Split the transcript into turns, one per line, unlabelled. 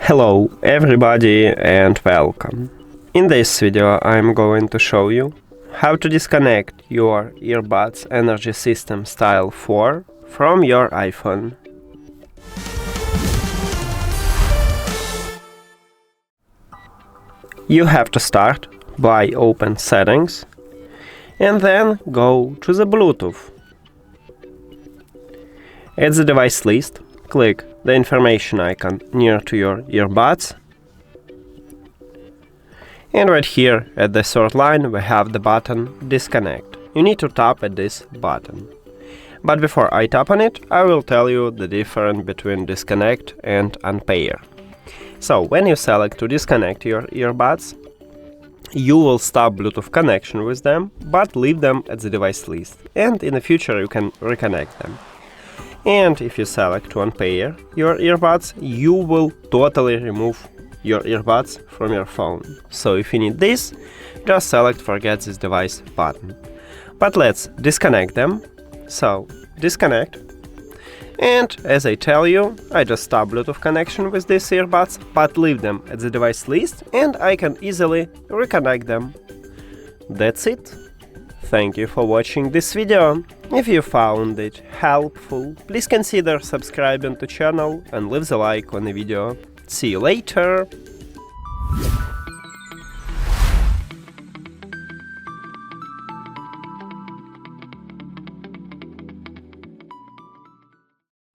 Hello everybody and welcome. In this video I'm going to show you how to disconnect your earbuds Energy System Style 4 from your iPhone. You have to start by open Settings and then go to the Bluetooth. At the device list, click the information icon near to your earbuds. And right here at the third line we have the button Disconnect. You need to tap at this button. But before I tap on it, I will tell you the difference between Disconnect and Unpair. So when you select to disconnect your earbuds, you will stop Bluetooth connection with them, but leave them at the device list, and in the future you can reconnect them. And if you select to unpair your earbuds, you will totally remove your earbuds from your phone. So if you need this, just select Forget this device button. But let's disconnect them. So disconnect. And as I tell you, I just stop Bluetooth connection with these earbuds, but leave them at the device list and I can easily reconnect them. That's it. Thank you for watching this video. If you found it helpful, please consider subscribing to channel and leave the like on the video. See you later!